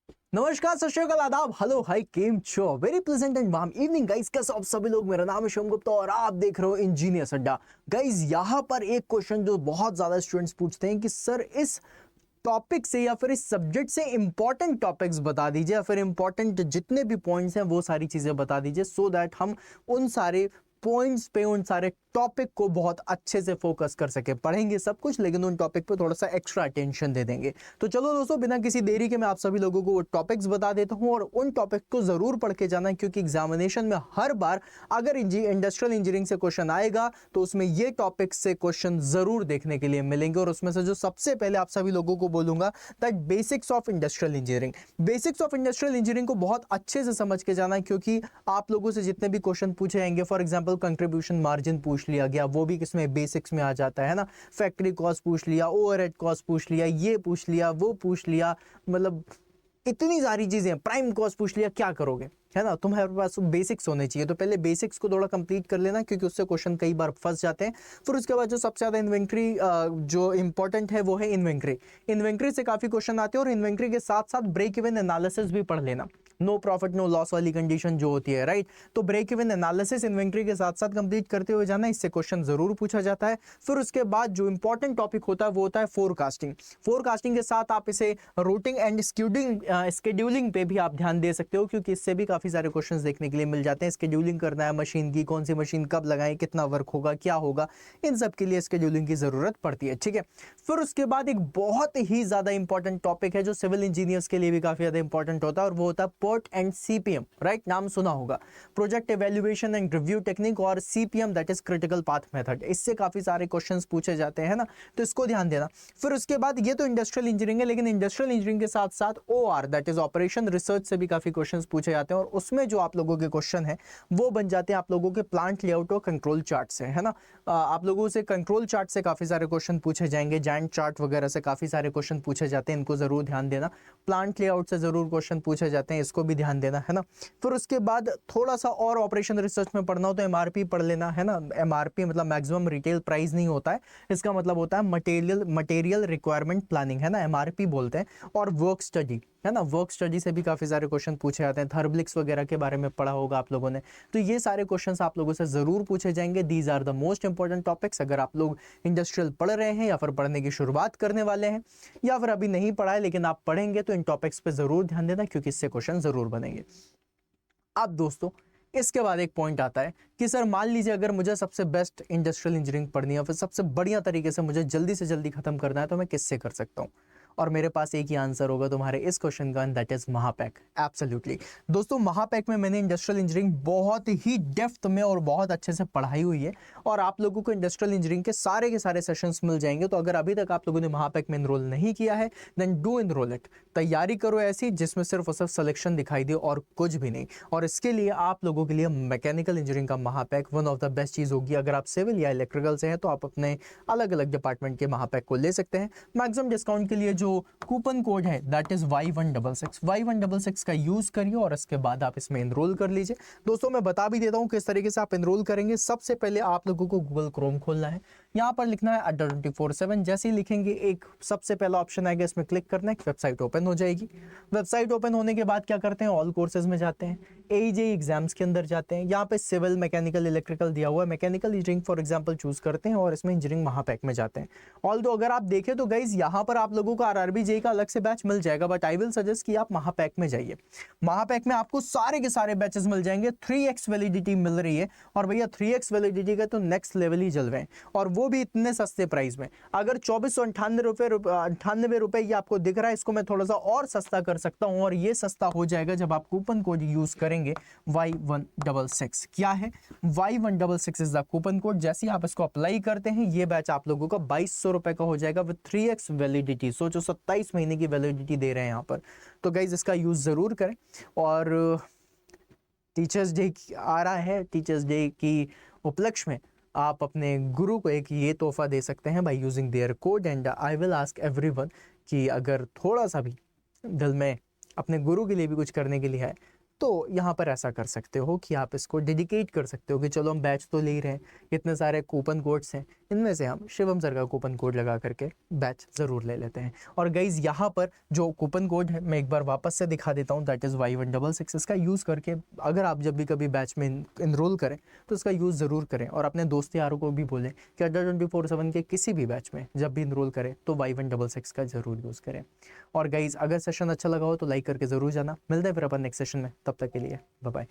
नमस्कार, सत श्री अकाल, आदाब, हेलो, हाय, केम छो, very pleasant and warm evening guys. कैसे आप सभी लोग? मेरा नाम है शिवम गुप्ता और आप देख रहे हो इंजीनियर्स अड्डा। गाइस, यहाँ पर एक क्वेश्चन जो बहुत ज्यादा स्टूडेंट्स पूछते हैं कि सर इस टॉपिक से या फिर इस सब्जेक्ट से इंपॉर्टेंट टॉपिक्स बता दीजिए या फिर इंपॉर्टेंट जितने भी पॉइंट्स हैं वो सारी चीजें बता दीजिए, सो दैट हम उन सारे पॉइंट्स पे, उन सारे टॉपिक को बहुत अच्छे से फोकस कर सके। पढ़ेंगे सब कुछ लेकिन उन टॉपिक पे थोड़ा सा एक्स्ट्रा अटेंशन दे देंगे। तो चलो दोस्तों, बिना किसी देरी के मैं आप सभी लोगों को वो टॉपिक्स बता देता हूं और उन टॉपिक को जरूर पढ़ के जाना, क्योंकि एग्जामिनेशन में हर बार अगर इंडस्ट्रियल इंजीनियरिंग से क्वेश्चन आएगा तो उसमें ये टॉपिक से क्वेश्चन जरूर देखने के लिए मिलेंगे। और उसमें से जो सबसे पहले आप सभी लोगों को बोलूंगा, that basics of industrial engineering. Basics of industrial engineering को बहुत अच्छे से समझ के जाना है, क्योंकि आप लोगों से जितने भी क्वेश्चन पूछे जाएंगे, फॉर एग्जाम्पल कंट्रीब्यूशन मार्जिन पूछ लिया गया, वो भी किसमें, बेसिक्स में आ जाता है ना। फैक्ट्री कॉस्ट पूछ लिया, ओवरहेड कॉस्ट पूछ लिया, ये पूछ लिया, वो पूछ लिया, मतलब इतनी सारी चीजें, प्राइम कॉस्ट पूछ लिया, क्या करोगे, है ना। तुम्हारे पास बेसिक्स होने चाहिए, तो पहले बेसिक्स को थोड़ा कंप्लीट कर लेना, क्योंकि उससे क्वेश्चन कई बार फंस जाते हैं। फिर उसके बाद जो सबसे ज्यादा इन्वेंट्री जो इंपॉर्टेंट है वो है इन्वेंट्री। इन्वेंट्री से काफी क्वेश्चन आते हैं और इन्वेंट्री के साथ साथ ब्रेक इवन एनालिसिस भी पढ़ लेना। नो प्रॉफिट नो लॉस वाली कंडीशन जो होती है, राइट। तो ब्रेक इवन एनालिसिस इन्वेंट्री के साथ साथ कंप्लीट करते हुए जाना, इससे क्वेश्चन जरूर पूछा जाता है। फिर उसके बाद जो इंपॉर्टेंट टॉपिक होता है वो होता है फोरकास्टिंग। फोरकास्टिंग के साथ आप इसे रूटिंग एंड स्केड्यूलिंग पे भी आप ध्यान दे सकते हो, क्योंकि इससे भी काफी सारे क्वेश्चंस देखने के लिए मिल जाते हैं। स्केड्यूलिंग करना है मशीन की, कौन सी मशीन कब लगाएं, कितना वर्क होगा, क्या होगा, इन सब के लिए स्केड्यूलिंग की जरूरत पड़ती है, ठीक है। फिर उसके बाद एक बहुत ही ज्यादा इंपॉर्टेंट टॉपिक है जो सिविल इंजीनियर्स के लिए भी काफी ज्यादा इंपॉर्टेंट होता है, और वो होता है पोर्ट एंड सीपीएम, राइट। नाम सुना होगा, project evaluation and review technique, और CPM that is critical path method. इससे काफी सारे क्वेश्चंस पूछे जाते हैं ना, तो इसको ध्यान देना। फिर उसके बाद ये तो इंडस्ट्रियल इंजीनियरिंग है, लेकिन इंडस्ट्रियल इंजीनियरिंग के साथ साथ OR that is operation research से भी काफी क्वेश्चंस पूछे जाते हैं, और उसमें जो आप लोगों के क्वेश्चन है वो बन जाते हैं आप लोगों के प्लांट लेआउट और कंट्रोल चार्ट से, है ना। आप लोगों से कंट्रोल चार्ट से काफी सारे क्वेश्चन पूछे जाएंगे, जैंट चार्ट वगैरह से काफी सारे क्वेश्चन पूछे जाते हैं, इनको जरूर ध्यान देना। प्लांट लेआउट से जरूर क्वेश्चन पूछे जाते हैं, इसको भी ध्यान देना, है ना। फिर उसके बाद थोड़ा सा और ऑपरेशन रिसर्च में पढ़ना हो तो एमआरपी पढ़ लेना, है ना। एमआरपी मतलब मैक्सिमम रिटेल प्राइस नहीं होता है, इसका मतलब होता है मटेरियल रिक्वायरमेंट प्लानिंग, है ना, एमआरपी बोलते हैं। और वर्क स्टडी, है ना, वर्क स्टडी से भी काफी सारे क्वेश्चन पूछे जाते हैं। थर्मलिक्स वगैरह के बारे में पढ़ा होगा आप लोगों ने, तो ये सारे क्वेश्चंस आप लोगों से जरूर पूछे जाएंगे। These are the most important topics. अगर आप लोग इंडस्ट्रियल पढ़ रहे हैं या फिर पढ़ने की शुरुआत करने वाले हैं, या फिर अभी नहीं पढ़ा है लेकिन आप पढ़ेंगे, तो इन टॉपिक्स पे जरूर ध्यान देना, क्योंकि इससे क्वेश्चन जरूर बनेंगे। अब दोस्तों, इसके बाद एक पॉइंट आता है कि सर मान लीजिए अगर मुझे सबसे बेस्ट इंडस्ट्रियल इंजीनियरिंग पढ़नी है, फिर सबसे बढ़िया तरीके से मुझे जल्दी से जल्दी खत्म करना है, तो मैं किससे कर सकता हूं? और मेरे पास एक ही आंसर होगा तुम्हारे इस क्वेश्चन का, दैट इज महापैक। एब्सोल्युटली दोस्तों, महापैक में मैंने इंडस्ट्रियल इंजीनियरिंग बहुत ही डेप्थ में और बहुत अच्छे से पढ़ाई हुई है, और आप लोगों को इंडस्ट्रियल इंजीनियरिंग के सारे सेशंस मिल जाएंगे। तो अगर अभी तक आप लोगों ने महापैक में एनरोल नहीं किया है, देन डू एनरोल इट। तैयारी करो ऐसी जिसमें सिर्फ और सिर्फ सिलेक्शन दिखाई दे और कुछ भी नहीं। और इसके लिए आप लोगों के लिए मैकेनिकल इंजीनियरिंग का महापैक वन ऑफ द बेस्ट चीज होगी। अगर आप सिविल या इलेक्ट्रिकल से हैं तो आप अपने अलग अलग डिपार्टमेंट के महापैक को ले सकते हैं। मैक्सिमम डिस्काउंट के लिए जो कूपन कोड है दैट इज Y166 का यूज करिए, और इसके बाद आप इसमें एनरोल कर लीजिए। दोस्तों, मैं बता भी देता हूं किस तरीके से आप एनरोल करेंगे। सबसे पहले आप लोगों को गूगल क्रोम खोलना है, यहां पर लिखना है अड्डा 24/7। जैसे ही लिखेंगे, एक सबसे पहला ऑप्शन आएगा, इसमें क्लिक करना है, वेबसाइट ओपन हो जाएगी। वेबसाइट ओपन होने के बाद क्या करते हैं, ऑल कोर्सेज में जाते हैं, AEJ एग्जाम्स के अंदर जाते हैं। यहाँ पे सिविल, मैकेनिकल, इलेक्ट्रिकल दिया हुआ है, mechanical engineering for example choose करते हैं, और इसमें इंजीनियरिंग महापैक में जाते हैं। ऑल्दो अगर आप देखें तो गाइज यहाँ पर आप लोगों को RRB JEE का अलग से बैच मिल जाएगा, बट आई विल सजेस्ट कि आप महापैक में जाइए। महापैक में आपको सारे के सारे बैचेस मिल जाएंगे। 3x वैलिडिटी मिल रही है, और भैया 3x वैलिडिटी का तो नेक्स्ट लेवल ही जल रहे हैं, और वो भी इतने सस्ते प्राइस में। अगर 2498 रुपए ये आपको दिख रहा है, इसको मैं थोड़ा सा और सस्ता कर सकता हूं, और ये सस्ता हो जाएगा जब आप कूपन कोड यूज करेंगे Y166। क्या है Y166 is the coupon code. जैसे ही आप इसको अप्लाई करते हैं, ये बैच आप लोगों का 2200 रुपए का हो जाएगा विद 3x वैलिडिटी। सोचो 27 महीने की वैलिडिटी दे रहे हैं यहाँ पर। तो गाइज इसका यूज जरूर करें। और टीचर्स डे आ रहा है, टीचर्स डे की उपलक्ष्य में आप अपने गुरु को एक ये तोहफा दे सकते हैं by using their code. And I will ask everyone कि अगर थोड़ा सा भी दिल में अपने गुरु के लिए भी कुछ करने के लिए है, तो यहाँ पर ऐसा कर सकते हो कि आप इसको डेडिकेट कर सकते हो कि चलो हम बैच तो ले ही रहे हैं, इतने सारे कूपन कोड्स हैं, इनमें से हम शिवम सर का कूपन कोड लगा करके बैच ज़रूर ले लेते हैं। और गाइज यहाँ पर जो कूपन कोड है मैं एक बार वापस से दिखा देता हूँ, दैट इज़ Y166। इसका यूज़ करके अगर आप जब भी कभी बैच में इनरोल करें तो इसका यूज़ ज़रूर करें, और अपने दोस्त यारों को भी बोलें कि अड्डा 24/7 के किसी भी बैच में जब भी इनरोल करें तो Y166 का ज़रूर यूज़ करें। और गाइज अगर सेशन अच्छा लगा हो तो लाइक करके ज़रूर जाना। मिलते हैं फिर अपन नेक्स्ट सेशन में, तब तक के लिए बाय बाय।